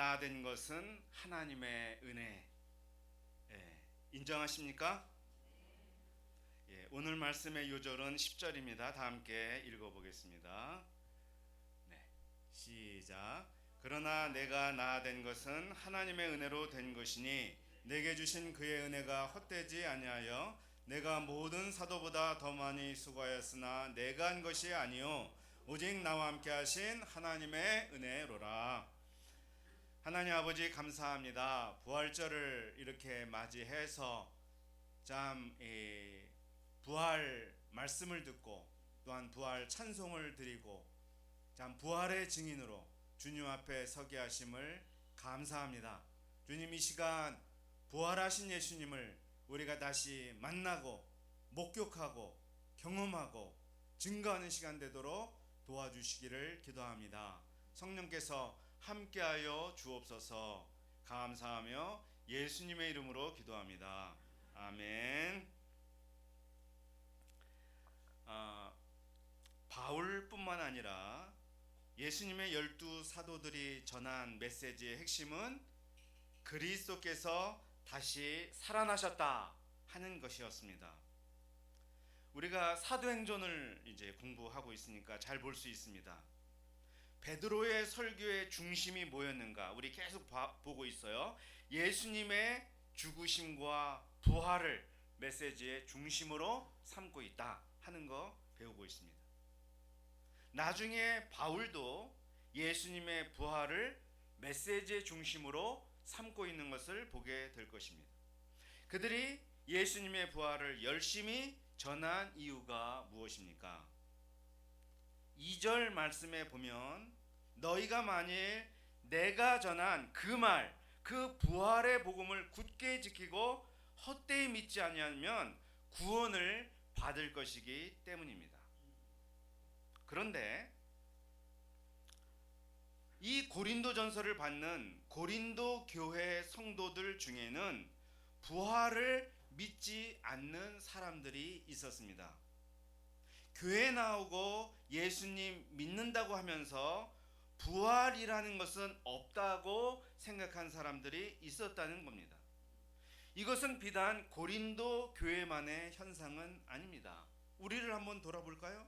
나 된 것은 하나님의 은혜. 예, 인정하십니까? 예, 오늘 말씀의 요절은 10절입니다. 다 함께 읽어보겠습니다. 네, 시작. 그러나 내가 나 된 것은 하나님의 은혜로 된 것이니 내게 주신 그의 은혜가 헛되지 아니하여 내가 모든 사도보다 더 많이 수고하였으나 내가 한 것이 아니요 오직 나와 함께 하신 하나님의 은혜로라. 하나님 아버지 감사합니다. 부활절을 이렇게 맞이해서 참 부활 말씀을 듣고 또한 부활 찬송을 드리고 참 부활의 증인으로 주님 앞에 서게 하심을 감사합니다. 주님, 이 시간 부활하신 예수님을 우리가 다시 만나고 목격하고 경험하고 증거하는 시간 되도록 도와주시기를 기도합니다. 성령께서 함께하여 주옵소서. 감사하며 예수님의 이름으로 기도합니다. 아멘. 바울뿐만 아니라 예수님의 12 사도들이 전한 메시지의 핵심은 그리스도께서 다시 살아나셨다 하는 것이었습니다. 우리가 사도행전을 이제 공부하고 있으니까 잘 볼 수 있습니다. 베드로의 설교의 중심이 뭐였는가? 우리 계속 보고 있어요. 예수님의 죽으심과 부활을 메시지의 중심으로 삼고 있다 하는 거 배우고 있습니다. 나중에 바울도 예수님의 부활을 메시지의 중심으로 삼고 있는 것을 보게 될 것입니다. 그들이 예수님의 부활을 열심히 전한 이유가 무엇입니까? 2절 말씀에 보면 너희가 만일 내가 전한 그 말, 그 부활의 복음을 굳게 지키고 헛되이 믿지 아니하면 구원을 받을 것이기 때문입니다. 그런데 이 고린도전서를 받는 고린도 교회 성도들 중에는 부활을 믿지 않는 사람들이 있었습니다. 교회 나오고 예수님 믿는다고 하면서 부활이라는 것은 없다고 생각한 사람들이 있었다는 겁니다. 이것은 비단 고린도 교회만의 현상은 아닙니다. 우리를 한번 돌아볼까요?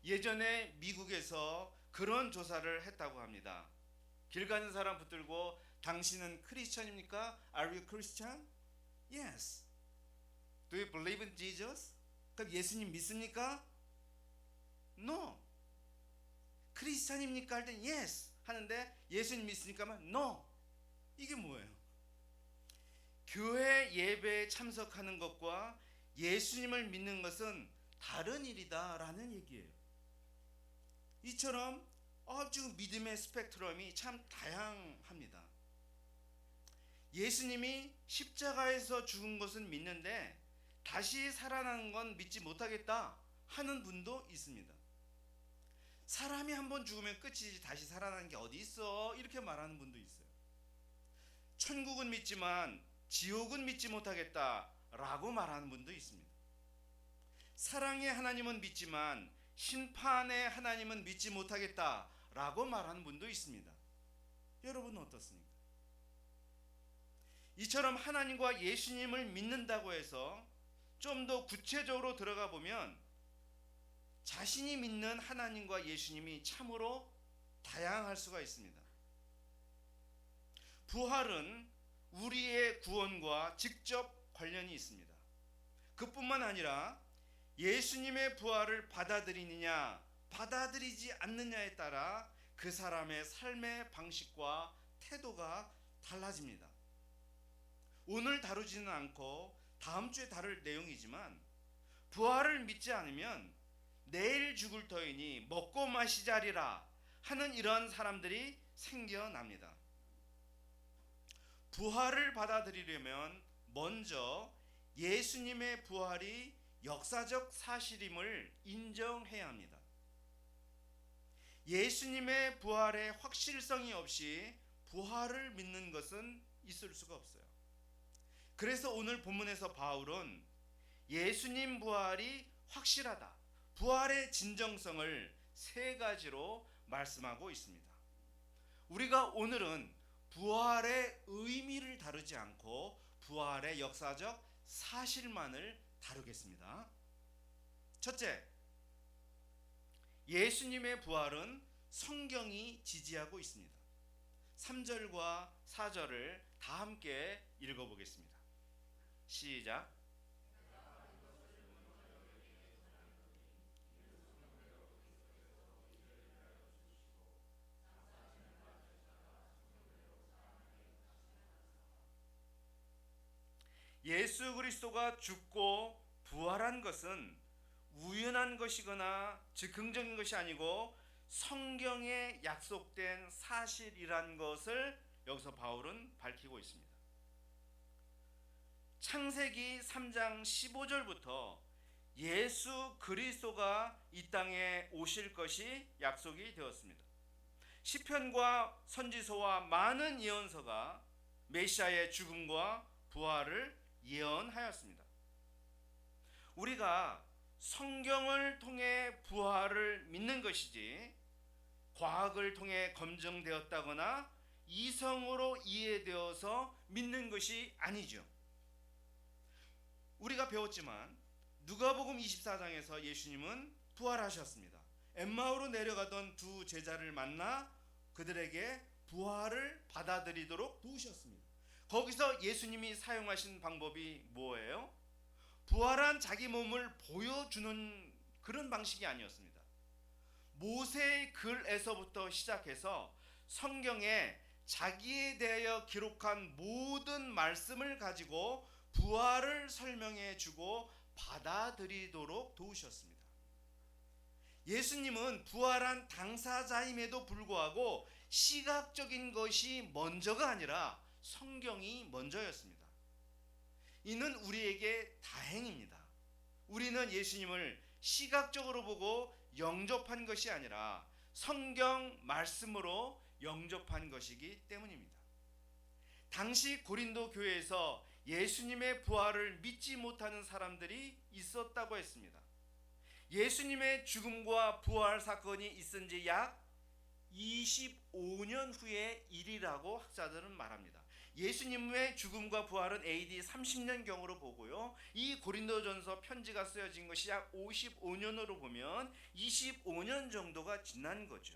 예전에 미국에서 그런 조사를 했다고 합니다. 길 가는 사람 붙들고 당신은 크리스천입니까? Are you Christian? Yes. Do you believe in Jesus? 그럼 예수님 믿습니까? No. 크리스찬입니까? 할 땐 yes 하는데 예수님 믿습니까? 하면 no. 이게 뭐예요? 교회 예배에 참석하는 것과 예수님을 믿는 것은 다른 일이다 라는 얘기예요. 이처럼 아주 믿음의 스펙트럼이 참 다양합니다. 예수님이 십자가에서 죽은 것은 믿는데 다시 살아나는 건 믿지 못하겠다 하는 분도 있습니다. 사람이 한번 죽으면 끝이지 다시 살아나는 게 어디 있어? 이렇게 말하는 분도 있어요. 천국은 믿지만 지옥은 믿지 못하겠다 라고 말하는 분도 있습니다. 사랑의 하나님은 믿지만 심판의 하나님은 믿지 못하겠다 라고 말하는 분도 있습니다. 여러분은 어떻습니까? 이처럼 하나님과 예수님을 믿는다고 해서 좀 더 구체적으로 들어가 보면 자신이 믿는 하나님과 예수님이 참으로 다양할 수가 있습니다. 부활은 우리의 구원과 직접 관련이 있습니다. 그뿐만 아니라 예수님의 부활을 받아들이느냐 받아들이지 않느냐에 따라 그 사람의 삶의 방식과 태도가 달라집니다. 오늘 다루지는 않고 다음 주에 다룰 내용이지만 부활을 믿지 않으면 내일 죽을 터이니 먹고 마시자리라 하는 이런 사람들이 생겨납니다. 부활을 받아들이려면 먼저 예수님의 부활이 역사적 사실임을 인정해야 합니다. 예수님의 부활의 확실성이 없이 부활을 믿는 것은 있을 수가 없어요. 그래서 오늘 본문에서 바울은 예수님 부활이 확실하다, 부활의 진정성을 세 가지로 말씀하고 있습니다. 우리가 오늘은 부활의 의미를 다루지 않고 부활의 역사적 사실만을 다루겠습니다. 첫째, 예수님의 부활은 성경이 지지하고 있습니다. 3절과 4절을 다 함께 읽어보겠습니다. 시작. 예수 그리스도가 죽고 부활한 것은 우연한 것이거나 즉흥적인 것이 아니고 성경에 약속된 사실이란 것을 여기서 바울은 밝히고 있습니다. 창세기 3장 15절부터 예수 그리스도가 이 땅에 오실 것이 약속이 되었습니다. 시편과 선지서와 많은 예언서가 메시아의 죽음과 부활을 예언하였습니다. 우리가 성경을 통해 부활을 믿는 것이지 과학을 통해 검증되었다거나 이성으로 이해되어서 믿는 것이 아니죠. 우리가 배웠지만 누가복음 24장에서 예수님은 부활하셨습니다. 엠마오로 내려가던 두 제자를 만나 그들에게 부활을 받아들이도록 도우셨습니다. 거기서 예수님이 사용하신 방법이 뭐예요? 부활한 자기 몸을 보여주는 그런 방식이 아니었습니다. 모세의 글에서부터 시작해서 성경에 자기에 대하여 기록한 모든 말씀을 가지고 부활을 설명해 주고 받아들이도록 도우셨습니다. 예수님은 부활한 당사자임에도 불구하고 시각적인 것이 먼저가 아니라 성경이 먼저였습니다. 이는 우리에게 다행입니다. 우리는 예수님을 시각적으로 보고 영접한 것이 아니라 성경 말씀으로 영접한 것이기 때문입니다. 당시 고린도 교회에서 예수님의 부활을 믿지 못하는 사람들이 있었다고 했습니다. 예수님의 죽음과 부활 사건이 있은 지 약 25년 후의 일이라고 학자들은 말합니다. 예수님의 죽음과 부활은 AD 30년경으로 보고요. 이 고린도전서 편지가 쓰여진 것이 약 55년으로 보면 25년 정도가 지난 거죠.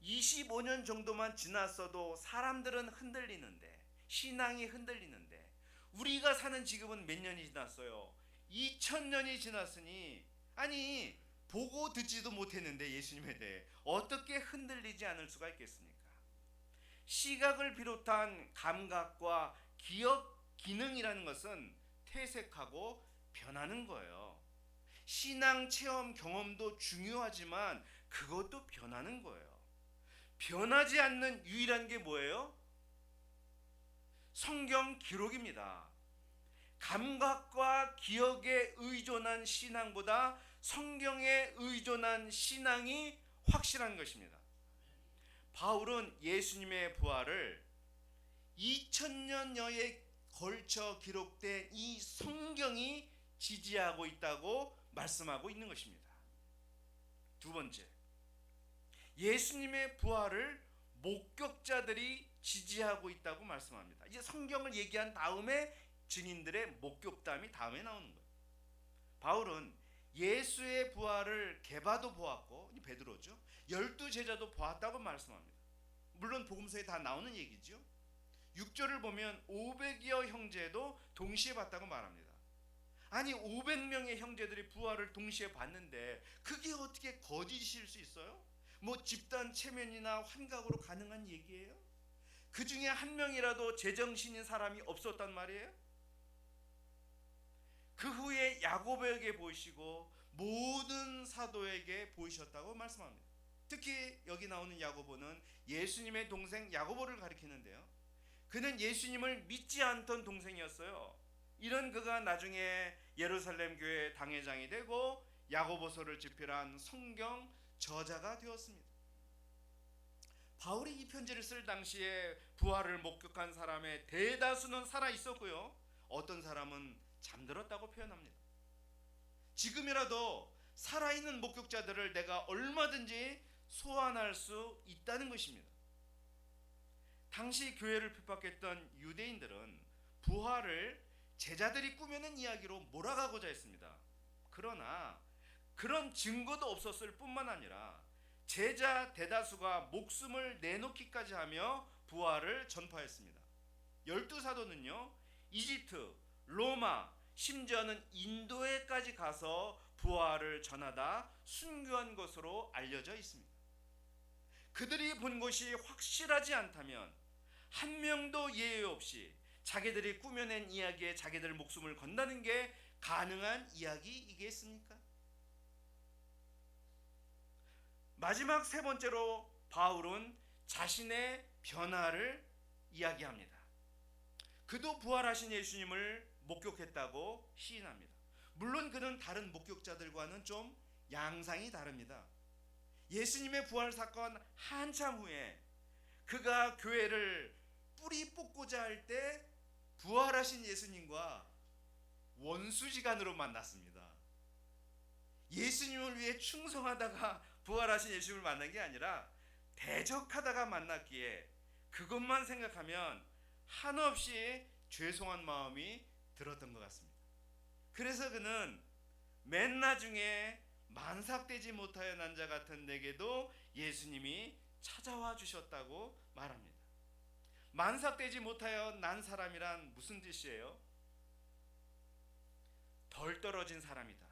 25년 정도만 지났어도 사람들은 흔들리는데, 신앙이 흔들리는데, 우리가 사는 지금은 몇 년이 지났어요? 2000년이 지났으니, 아니 보고 듣지도 못했는데 예수님에 대해 어떻게 흔들리지 않을 수가 있겠습니까? 시각을 비롯한 감각과 기억 기능이라는 것은 퇴색하고 변하는 거예요. 신앙 체험 경험도 중요하지만 그것도 변하는 거예요. 변하지 않는 유일한 게 뭐예요? 성경 기록입니다. 감각과 기억에 의존한 신앙보다 성경에 의존한 신앙이 확실한 것입니다. 바울은 예수님의 부활을 2000년여에 걸쳐 기록된 이 성경이 지지하고 있다고 말씀하고 있는 것입니다. 두 번째, 예수님의 부활을 목격자들이 지지하고 있다고 말씀합니다. 이제 성경을 얘기한 다음에 증인들의 목격담이 다음에 나오는 거예요. 바울은 예수의 부활을 게바도 보았고, 베드로죠, 12제자도 보았다고 말씀합니다. 물론 복음서에 다 나오는 얘기죠. 6절을 보면 500여 형제도 동시에 봤다고 말합니다. 아니 500명의 형제들이 부활을 동시에 봤는데 그게 어떻게 거짓일 수 있어요? 뭐 집단 체면이나 환각으로 가능한 얘기예요? 그 중에 한 명이라도 제정신인 사람이 없었단 말이에요? 그 후에 야고보에게 보이시고 모든 사도에게 보이셨다고 말씀합니다. 특히 여기 나오는 야고보는 예수님의 동생 야고보를 가리키는데요. 그는 예수님을 믿지 않던 동생이었어요. 이런 그가 나중에 예루살렘 교회 당회장이 되고 야고보서를 집필한 성경 저자가 되었습니다. 바울이 이 편지를 쓸 당시에 부활을 목격한 사람의 대다수는 살아 있었고요. 어떤 사람은 잠들었다고 표현합니다. 지금이라도 살아있는 목격자들을 내가 얼마든지 소환할 수 있다는 것입니다. 당시 교회를 핍박했던 유대인들은 부활을 제자들이 꾸며낸 이야기로 몰아가고자 했습니다. 그러나 그런 증거도 없었을 뿐만 아니라 제자 대다수가 목숨을 내놓기까지 하며 부활을 전파했습니다. 12사도는요, 이집트, 로마, 심지어는 인도에까지 가서 부활을 전하다 순교한 것으로 알려져 있습니다. 그들이 본 것이 확실하지 않다면 한 명도 예외 없이 자기들이 꾸며낸 이야기에 자기들 목숨을 건다는 게 가능한 이야기이겠습니까? 마지막 세 번째로 바울은 자신의 변화를 이야기합니다. 그도 부활하신 예수님을 목격했다고 시인합니다. 물론 그는 다른 목격자들과는 좀 양상이 다릅니다. 예수님의 부활 사건 한참 후에 그가 교회를 뿌리 뽑고자 할 때 부활하신 예수님과 원수지간으로 만났습니다. 예수님을 위해 충성하다가 부활하신 예수님을 만난 게 아니라 대적하다가 만났기에 그것만 생각하면 한없이 죄송한 마음이 들었던 것 같습니다. 그래서 그는 맨 나중에 만삭되지 못하여 난 자 같은 내게도 예수님이 찾아와 주셨다고 말합니다. 만삭되지 못하여 난 사람이란 무슨 뜻이에요? 덜 떨어진 사람이다,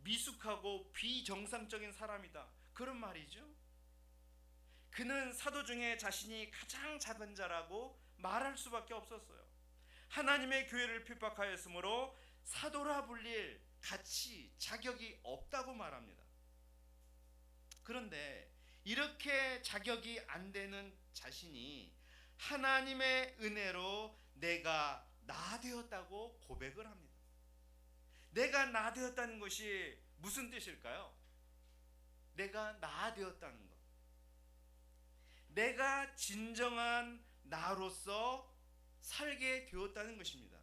미숙하고 비정상적인 사람이다, 그런 말이죠. 그는 사도 중에 자신이 가장 작은 자라고 말할 수밖에 없었어요. 하나님의 교회를 핍박하였으므로 사도라 불릴 가치, 자격이 없다고 말합니다. 그런데 이렇게 자격이 안 되는 자신이 하나님의 은혜로 내가 나 되었다고 고백을 합니다. 내가 나 되었다는 것이 무슨 뜻일까요? 내가 나 되었다는 것, 내가 진정한 나로서 살게 되었다는 것입니다.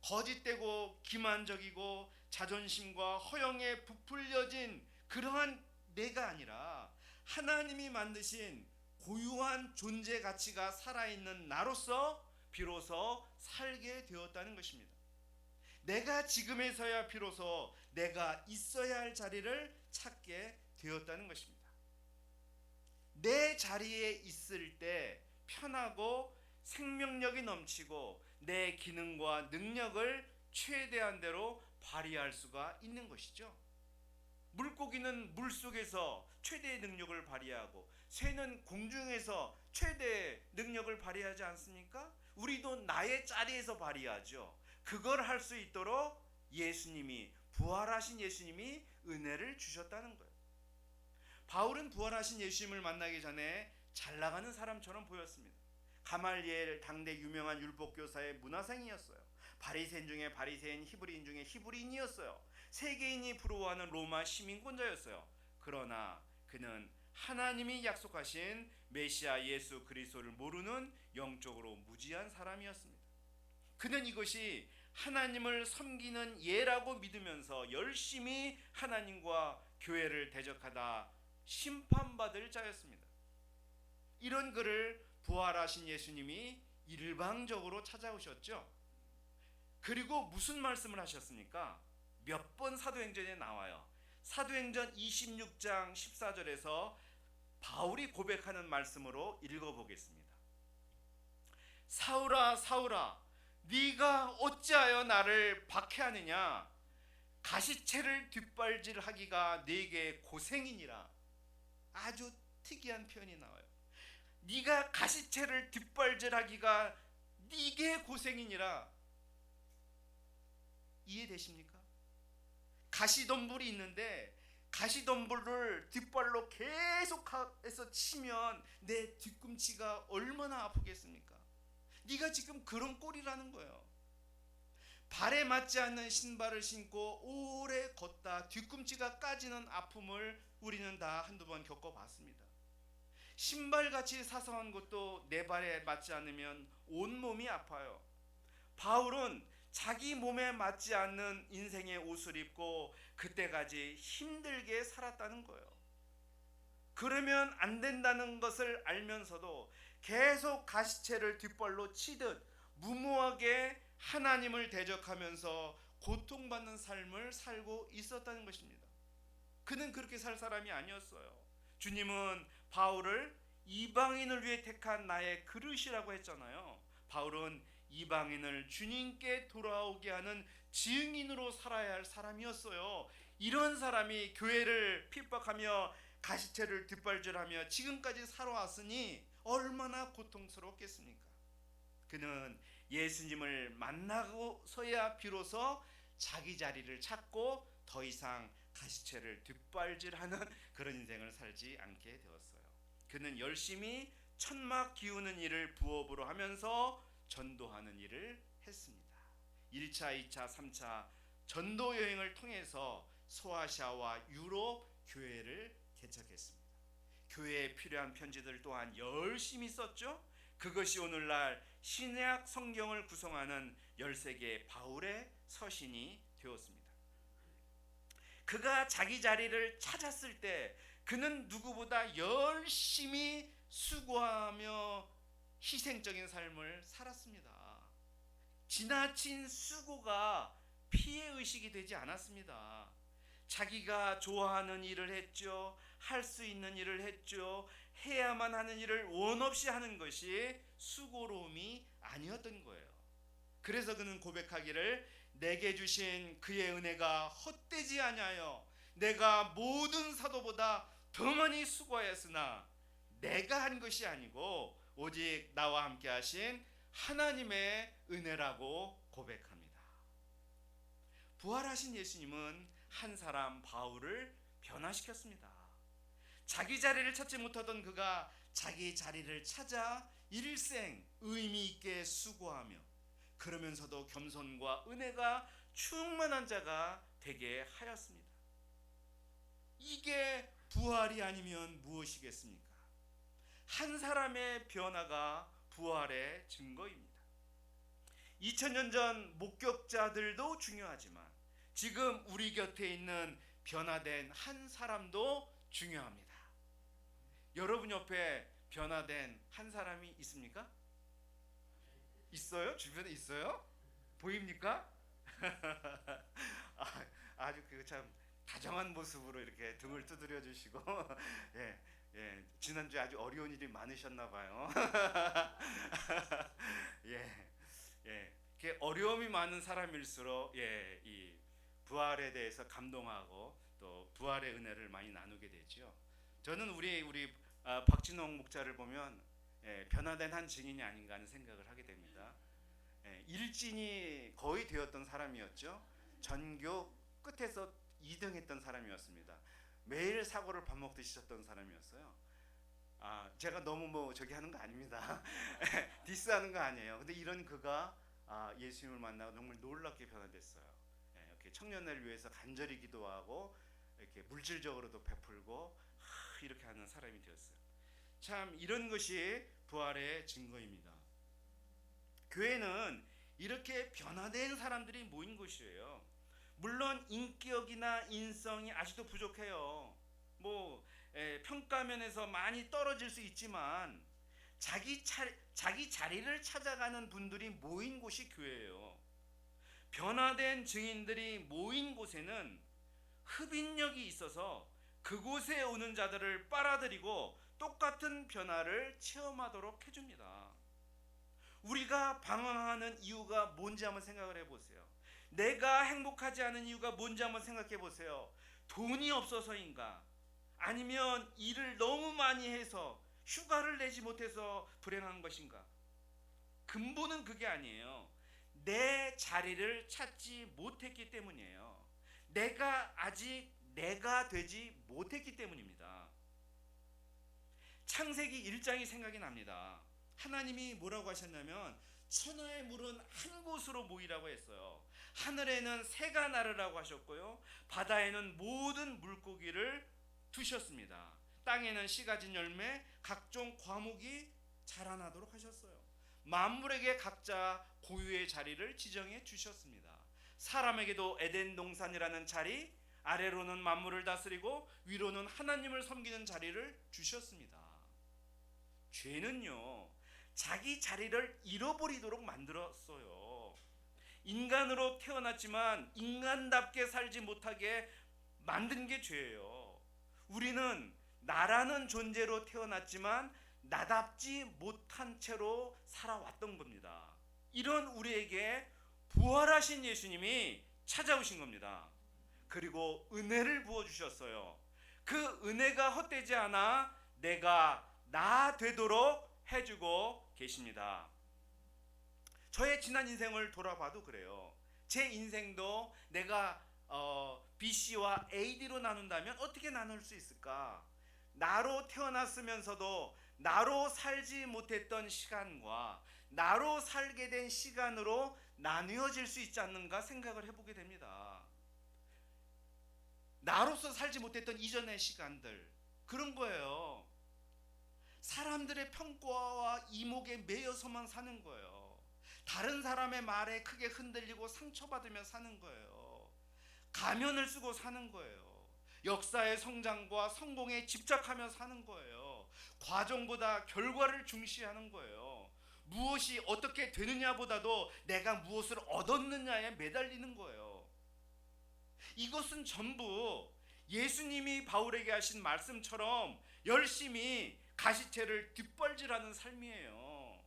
거짓되고 기만적이고 자존심과 허영에 부풀려진 그러한 내가 아니라 하나님이 만드신 고유한 존재 가치가 살아있는 나로서 비로소 살게 되었다는 것입니다. 내가 지금에서야 비로소 내가 있어야 할 자리를 찾게 되었다는 것입니다. 내 자리에 있을 때 편하고 생명력이 넘치고 내 기능과 능력을 최대한대로 발휘할 수가 있는 것이죠. 물고기는 물속에서 최대의 능력을 발휘하고 새는 공중에서 최대의 능력을 발휘하지 않습니까? 우리도 나의 자리에서 발휘하죠. 그걸 할 수 있도록 예수님이, 부활하신 예수님이 은혜를 주셨다는 거예요. 바울은 부활하신 예수님을 만나기 전에 잘 나가는 사람처럼 보였습니다. 가말리엘, 당대 유명한 율법교사의 문화생이었어요. 바리새인 중에 바리새인, 히브리인 중에 히브리인이었어요. 세계인이 부러워하는 로마 시민권자였어요. 그러나 그는 하나님이 약속하신 메시아 예수 그리스도를 모르는 영적으로 무지한 사람이었습니다. 그는 이것이 하나님을 섬기는 예라고 믿으면서 열심히 하나님과 교회를 대적하다 심판받을 자였습니다. 이런 그를 부활하신 예수님이 일방적으로 찾아오셨죠. 그리고 무슨 말씀을 하셨습니까? 몇 번 사도행전에 나와요. 사도행전 26장 14절에서 바울이 고백하는 말씀으로 읽어보겠습니다. 사울아 사울아 네가 어찌하여 나를 박해하느냐? 가시채를 뒷발질하기가 네게 고생이니라. 아주 특이한 표현이 나와요. 네가 가시채를 뒷발질하기가 네게 고생이니라. 이해되십니까? 가시덤불이 있는데 가시덤불을 뒷발로 계속해서 치면 내 뒤꿈치가 얼마나 아프겠습니까? 네가 지금 그런 꼴이라는 거예요. 발에 맞지 않는 신발을 신고 오래 걷다 뒤꿈치가 까지는 아픔을 우리는 다 한두 번 겪어봤습니다. 신발같이 사소한 것도 내 발에 맞지 않으면 온몸이 아파요. 바울은 자기 몸에 맞지 않는 인생의 옷을 입고 그때까지 힘들게 살았다는 거예요. 그러면 안 된다는 것을 알면서도 계속 가시채를 뒷발로 치듯 무모하게 하나님을 대적하면서 고통받는 삶을 살고 있었다는 것입니다. 그는 그렇게 살 사람이 아니었어요. 주님은 바울을 이방인을 위해 택한 나의 그릇이라고 했잖아요. 바울은 이방인을 주님께 돌아오게 하는 증인으로 살아야 할 사람이었어요. 이런 사람이 교회를 핍박하며 가시채를 뒷발질하며 지금까지 살아왔으니 얼마나 고통스럽겠습니까? 그는 예수님을 만나고서야 비로소 자기 자리를 찾고 더 이상 가시채를 뒷발질하는 그런 인생을 살지 않게 되었어요. 그는 열심히 천막 기우는 일을 부업으로 하면서 전도하는 일을 했습니다. 1차, 2차, 3차 전도 여행을 통해서 소아시아와 유럽 교회를 개척했습니다. 교회에 필요한 편지들 또한 열심히 썼죠. 그것이 오늘날 신약 성경을 구성하는 13개의 바울의 서신이 되었습니다. 그가 자기 자리를 찾았을 때 그는 누구보다 열심히 수고하며 희생적인 삶을 살았습니다. 지나친 수고가 피해의식이 되지 않았습니다. 자기가 좋아하는 일을 했죠. 할 수 있는 일을 했죠. 해야만 하는 일을 원 없이 하는 것이 수고로움이 아니었던 거예요. 그래서 그는 고백하기를 내게 주신 그의 은혜가 헛되지 아니하여 내가 모든 사도보다 더 많이 수고하였으나 내가 한 것이 아니고 오직 나와 함께 하신 하나님의 은혜라고 고백합니다. 부활하신 예수님은 한 사람 바울을 변화시켰습니다. 자기 자리를 찾지 못하던 그가 자기 자리를 찾아 일생 의미 있게 수고하며 그러면서도 겸손과 은혜가 충만한 자가 되게 하였습니다. 이게 부활이 아니면 무엇이겠습니까? 한 사람의 변화가 부활의 증거입니다. 2000년 전 목격자들도 중요하지만 지금 우리 곁에 있는 변화된 한 사람도 중요합니다. 여러분 옆에 변화된 한 사람이 있습니까? 있어요? 주변에 있어요? 보입니까? 아주 그 참 다정한 모습으로 이렇게 등을 두드려 주시고 예, 지난주에 아주 어려운 일이 많으셨나 봐요. 이렇게 어려움이 많은 사람일수록 이 부활에 대해서 감동하고 또 부활의 은혜를 많이 나누게 되죠. 저는 우리 박진홍 목자를 보면 변화된 한 증인이 아닌가 하는 생각을 하게 됩니다. 일진이 거의 되었던 사람이었죠. 전교 끝에서 2등 했던 사람이었습니다. 매일 사고를 밥 먹듯이 쳤던 사람이었어요. 제가 너무 저기 하는 거 아닙니다. 디스하는 거 아니에요. 근데 이런 그가 예수님을 만나고 정말 놀랍게 변화됐어요. 이렇게 청년을 위해서 간절히 기도하고 이렇게 물질적으로도 베풀고 이렇게 하는 사람이 되었어요. 참 이런 것이 부활의 증거입니다. 교회는 이렇게 변화된 사람들이 모인 곳이에요. 물론 인격이나 인성이 아직도 부족해요. 평가면에서 많이 떨어질 수 있지만 자기 자리를 찾아가는 분들이 모인 곳이 교회예요. 변화된 증인들이 모인 곳에는 흡인력이 있어서 그곳에 오는 자들을 빨아들이고 똑같은 변화를 체험하도록 해줍니다. 우리가 방황하는 이유가 뭔지 한번 생각을 해보세요. 내가 행복하지 않은 이유가 뭔지 한번 생각해 보세요. 돈이 없어서인가? 아니면 일을 너무 많이 해서 휴가를 내지 못해서 불행한 것인가? 근본은 그게 아니에요. 내 자리를 찾지 못했기 때문이에요. 내가 아직 내가 되지 못했기 때문입니다. 창세기 1장이 생각이 납니다. 하나님이 뭐라고 하셨냐면 천하의 물은 한 곳으로 모이라고 했어요. 하늘에는 새가 나르라고 하셨고요. 바다에는 모든 물고기를 두셨습니다. 땅에는 씨 가진 열매, 각종 과목이 자라나도록 하셨어요. 만물에게 각자 고유의 자리를 지정해 주셨습니다. 사람에게도 에덴 동산이라는 자리, 아래로는 만물을 다스리고 위로는 하나님을 섬기는 자리를 주셨습니다. 죄는요, 자기 자리를 잃어버리도록 만들었어요. 인간으로 태어났지만 인간답게 살지 못하게 만든 게 죄예요. 우리는 나라는 존재로 태어났지만 나답지 못한 채로 살아왔던 겁니다. 이런 우리에게 부활하신 예수님이 찾아오신 겁니다. 그리고 은혜를 부어주셨어요. 그 은혜가 헛되지 않아 내가 나 되도록 해주고 계십니다. 저의 지난 인생을 돌아봐도 그래요. 제 인생도 내가 BC와 AD로 나눈다면 어떻게 나눌 수 있을까? 나로 태어났으면서도 나로 살지 못했던 시간과 나로 살게 된 시간으로 나뉘어질 수 있지 않는가 생각을 해보게 됩니다. 나로서 살지 못했던 이전의 시간들, 그런 거예요. 사람들의 평가와 이목에 매여서만 사는 거예요. 다른 사람의 말에 크게 흔들리고 상처받으며 사는 거예요. 가면을 쓰고 사는 거예요. 역사의 성장과 성공에 집착하며 사는 거예요. 과정보다 결과를 중시하는 거예요. 무엇이 어떻게 되느냐보다도 내가 무엇을 얻었느냐에 매달리는 거예요. 이것은 전부 예수님이 바울에게 하신 말씀처럼 열심히 가시채를 뒷발질하는 삶이에요.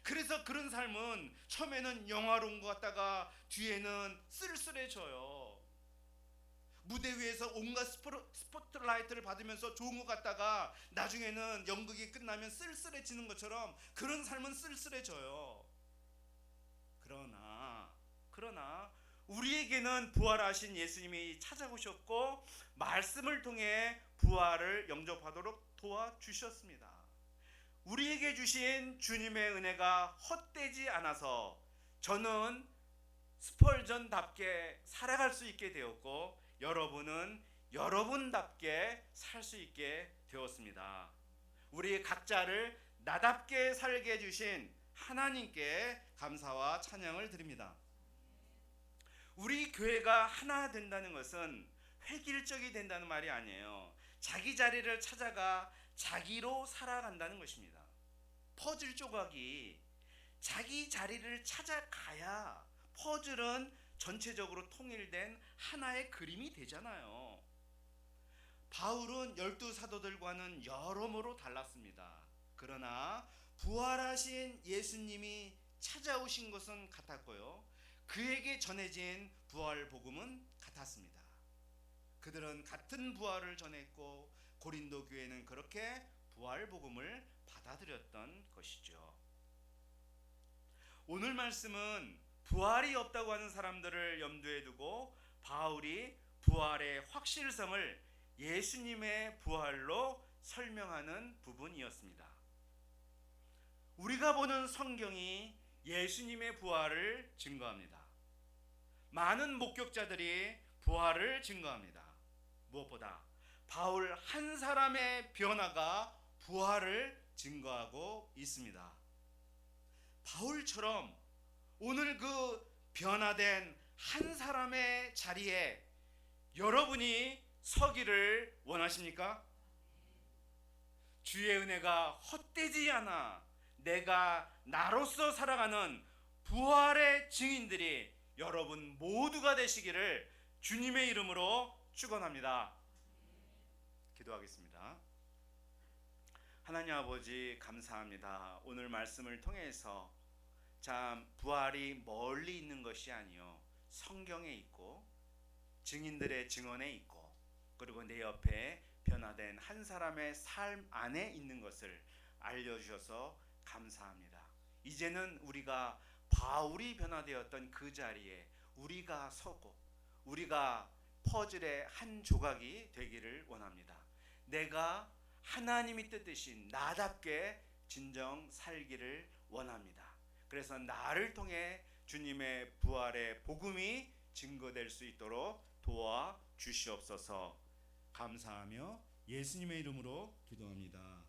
그래서 그런 삶은 처음에는 영화로운 것 같다가 뒤에는 쓸쓸해져요. 무대 위에서 온갖 스포트라이트를 받으면서 좋은 것 같다가 나중에는 연극이 끝나면 쓸쓸해지는 것처럼 그런 삶은 쓸쓸해져요. 그러나 우리에게는 부활하신 예수님이 찾아오셨고 말씀을 통해 부활을 영접하도록 도와주셨습니다. 우리에게 주신 주님의 은혜가 헛되지 않아서 저는 스펄전답게 살아갈 수 있게 되었고 여러분은 여러분답게 살 수 있게 되었습니다. 우리 각자를 나답게 살게 해주신 하나님께 감사와 찬양을 드립니다. 우리 교회가 하나 된다는 것은 획일적이 된다는 말이 아니에요. 자기 자리를 찾아가 자기로 살아간다는 것입니다. 퍼즐 조각이 자기 자리를 찾아가야 퍼즐은 전체적으로 통일된 하나의 그림이 되잖아요. 바울은 12사도들과는 여러모로 달랐습니다. 그러나 부활하신 예수님이 찾아오신 것은 같았고요. 그에게 전해진 부활 복음은 같았습니다. 그들은 같은 부활을 전했고 고린도 교회는 그렇게 부활 복음을 받아들였던 것이죠. 오늘 말씀은 부활이 없다고 하는 사람들을 염두에 두고 바울이 부활의 확실성을 예수님의 부활로 설명하는 부분이었습니다. 우리가 보는 성경이 예수님의 부활을 증거합니다. 많은 목격자들이 부활을 증거합니다. 무엇보다 바울 한 사람의 변화가 부활을 증거하고 있습니다. 바울처럼 오늘 그 변화된 한 사람의 자리에 여러분이 서기를 원하십니까? 주의 은혜가 헛되지 않아 내가 나로서 살아가는 부활의 증인들이 여러분 모두가 되시기를 주님의 이름으로 축원합니다. 기도하겠습니다. 하나님 아버지 감사합니다. 오늘 말씀을 통해서 참 부활이 멀리 있는 것이 아니요 성경에 있고 증인들의 증언에 있고 그리고 내 옆에 변화된 한 사람의 삶 안에 있는 것을 알려주셔서 감사합니다. 이제는 우리가 바울이 변화되었던 그 자리에 우리가 서고 우리가 퍼즐의 한 조각이 되기를 원합니다. 내가 하나님이 뜻하신 나답게 진정 살기를 원합니다. 그래서 나를 통해 주님의 부활의 복음이 증거될 수 있도록 도와주시옵소서. 감사하며 예수님의 이름으로 기도합니다.